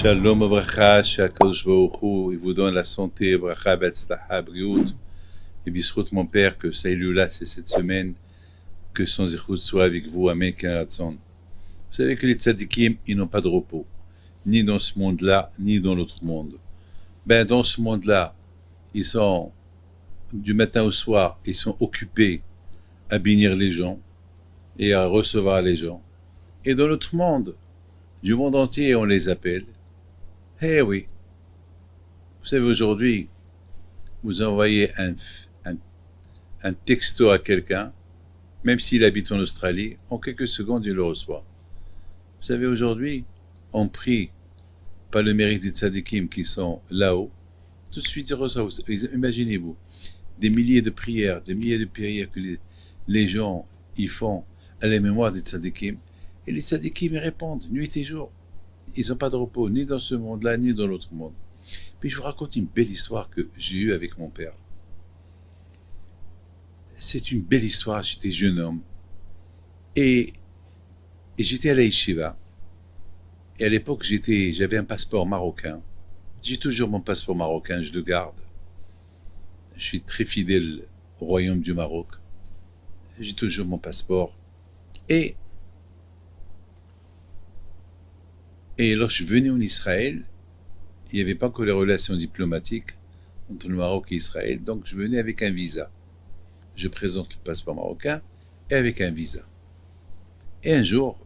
Shalom Abracha, Shakadosh Baruch Hu, il vous donne la santé, Bracha, Betzlacha, Briout, et Bisrout, mon père, que Saïloula, c'est cette semaine, que son zéchout soit avec vous, Amen, Kenratson. Vous savez que les tzadikim, ils n'ont pas de repos, ni dans ce monde-là, ni dans l'autre monde. Ben, dans ce monde-là, ils sont, du matin au soir, ils sont occupés à bénir les gens et à recevoir les gens. Et dans l'autre monde, du monde entier, on les appelle. Eh oui, vous savez, aujourd'hui, vous envoyez un texto à quelqu'un, même s'il habite en Australie, en quelques secondes, il le reçoit. Vous savez, aujourd'hui, on prie par le mérite des tzadikim qui sont là-haut, tout de suite, ils reçoivent. Imaginez-vous, des milliers de prières que les gens y font à la mémoire des tzadikim, et les tzadikim y répondent, nuit et jour. Ils n'ont pas de repos, ni dans ce monde-là, ni dans l'autre monde. Puis je vous raconte une belle histoire que j'ai eue avec mon père. C'est une belle histoire, j'étais jeune homme. Et j'étais à la yeshiva. Et à l'époque, j'avais un passeport marocain. J'ai toujours mon passeport marocain, je le garde. Je suis très fidèle au royaume du Maroc. J'ai toujours mon passeport. Et lorsque je venais en Israël, il n'y avait pas encore les relations diplomatiques entre le Maroc et Israël, donc je venais avec un visa. Je présente le passeport marocain et avec un visa. Et un jour,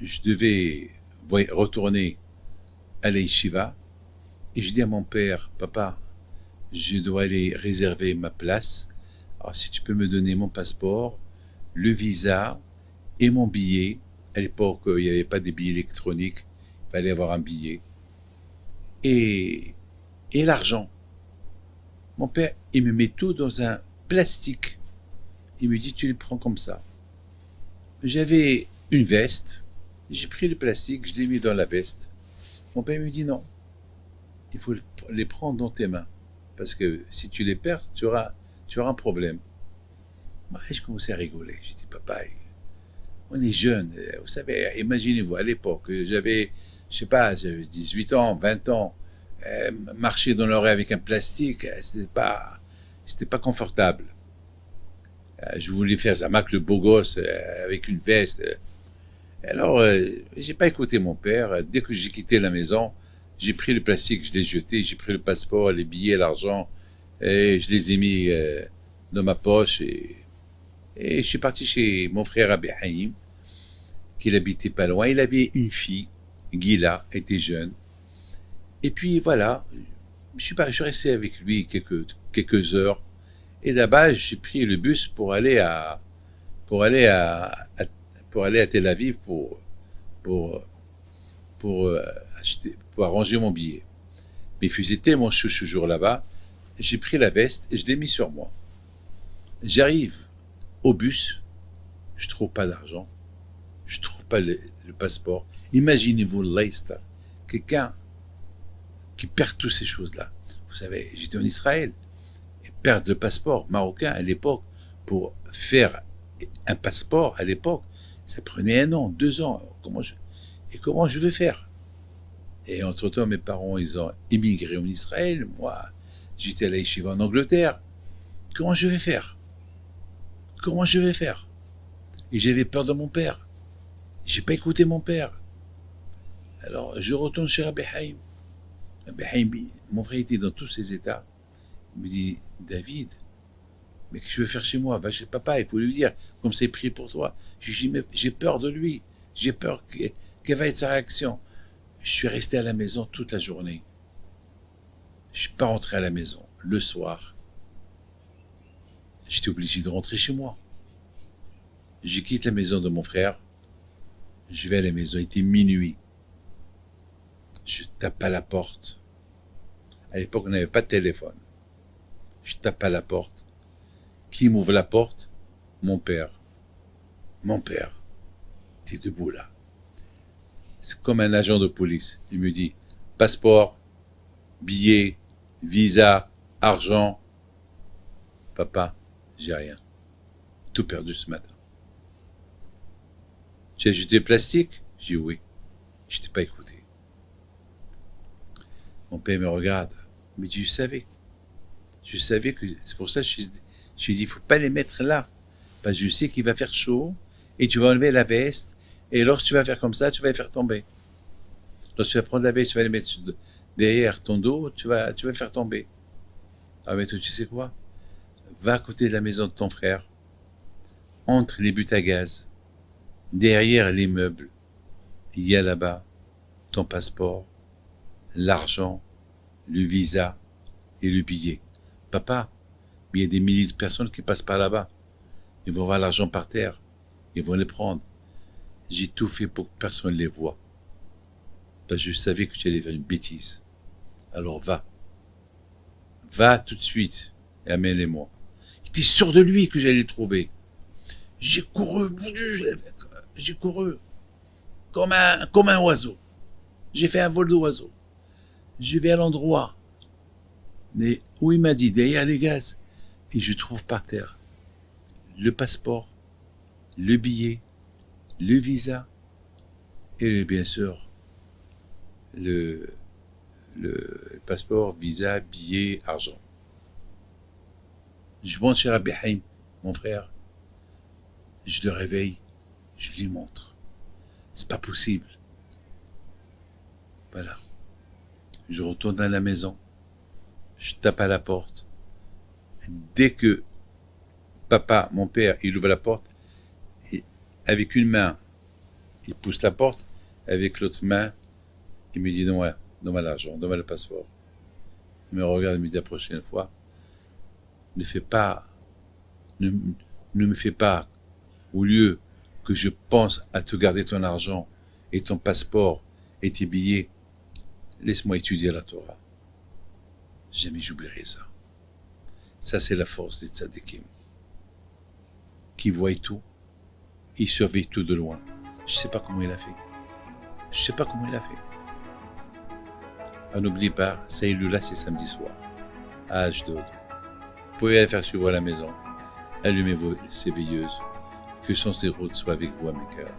je devais retourner à la yeshiva et je dis à mon père, papa, je dois aller réserver ma place. Alors si tu peux me donner mon passeport, le visa et mon billet. À l'époque, il n'y avait pas des billets électroniques, il fallait avoir un billet. Et l'argent. Mon père, il me met tout dans un plastique. Il me dit, tu les prends comme ça. J'avais une veste, j'ai pris le plastique, je l'ai mis dans la veste. Mon père me dit, non, il faut les prendre dans tes mains. Parce que si tu les perds, tu auras un problème. Moi, je commençais à rigoler. J'ai dit, papa, on est jeunes. Vous savez, imaginez-vous, à l'époque, j'avais 18 ans, 20 ans, marcher dans l'oreille avec un plastique, c'était pas confortable. Je voulais faire ça, marque le beau gosse, avec une veste. Alors, j'ai pas écouté mon père. Dès que j'ai quitté la maison, j'ai pris le plastique, je l'ai jeté, j'ai pris le passeport, les billets, l'argent, et je les ai mis dans ma poche, et je suis parti chez mon frère Rabbi Haïm, qui habitait pas loin. Il avait une fille, Gila, était jeune. Et puis voilà, je suis resté avec lui quelques heures. Et là-bas, j'ai pris le bus pour aller à Tel Aviv pour arranger mon billet. Mais il faisait tellement chaud ce jour là-bas, j'ai pris la veste et je l'ai mis sur moi. J'arrive au bus, je trouve pas d'argent, je trouve pas le passeport. Imaginez-vous l'Aïsta, quelqu'un qui perd toutes ces choses-là. Vous savez, j'étais en Israël, et perdre le passeport marocain à l'époque, pour faire un passeport à l'époque, ça prenait 1 an, 2 ans. Comment je vais faire? Et entre-temps, mes parents, ils ont émigré en Israël. Moi, j'étais à la yeshiva en Angleterre. Comment je vais faire? Et j'avais peur de mon père. J'ai pas écouté mon père. Alors, je retourne chez Rabbi Haïm. Rabbi Haïm, mon frère était dans tous ses états. Il me dit, David, mais qu'est-ce que je vais faire chez moi? Va chez papa, il faut lui dire, comme c'est pris pour toi. J'ai peur de lui. J'ai peur quelle va être sa réaction. Je suis resté à la maison toute la journée. Je suis pas rentré à la maison. Le soir, j'étais obligé de rentrer chez moi. Je quitte la maison de mon frère. Je vais à la maison. Il était minuit. Je tape à la porte. À l'époque, on n'avait pas de téléphone. Je tape à la porte. Qui m'ouvre la porte? Mon père. Mon père. T'es debout là. C'est comme un agent de police. Il me dit, passeport, billet, visa, argent. Papa, j'ai rien. Tout perdu ce matin. Tu as jeté le plastique? Je dis oui. Je t'ai pas écouté. Mon père me regarde. Mais tu savais. Je savais que... C'est pour ça que je lui ai dit, il faut pas les mettre là. Parce que je sais qu'il va faire chaud et tu vas enlever la veste et lorsque tu vas faire comme ça, tu vas les faire tomber. Lorsque tu vas prendre la veste, tu vas les mettre derrière ton dos, tu vas les faire tomber. Ah mais toi, tu sais quoi? Va à côté de la maison de ton frère, entre les buts à gaz, derrière les meubles, il y a là-bas ton passeport, l'argent, le visa et le billet. Papa, mais il y a des milliers de personnes qui passent par là-bas. Ils vont voir l'argent par terre. Ils vont les prendre. J'ai tout fait pour que personne ne les voie. Parce que je savais que tu allais faire une bêtise. Alors va. Va tout de suite et amène-les-moi. J'étais sûr de lui que j'allais le trouver. J'ai couru comme un oiseau. J'ai fait un vol d'oiseau. Je vais à l'endroit mais où il m'a dit, derrière les gaz. Et je trouve par terre le passeport, le billet, le visa et bien sûr le passeport, visa, billet, argent. Je monte chez Rabbi Haim, mon frère, je le réveille, je lui montre. C'est pas possible. Voilà. Je retourne à la maison, je tape à la porte. Dès que papa, mon père, il ouvre la porte, et avec une main, il pousse la porte, avec l'autre main, il me dit donne-moi l'argent, donne-moi le passeport. Il me regarde et me dit la prochaine fois, ne me fais pas, au lieu que je pense à te garder ton argent et ton passeport et tes billets, laisse-moi étudier la Torah. Jamais j'oublierai ça. Ça, c'est la force des tzadikim. Qui voient tout, ils surveillent tout de loin. Je sais pas comment il a fait. Je sais pas comment il a fait. Ah, n'oubliez pas, ça Saïloula, c'est samedi soir, à Ashdod. Vous pouvez aller faire chez vous à la maison. Allumez ces veilleuses. Que son routes soient avec vous à mes cœurs.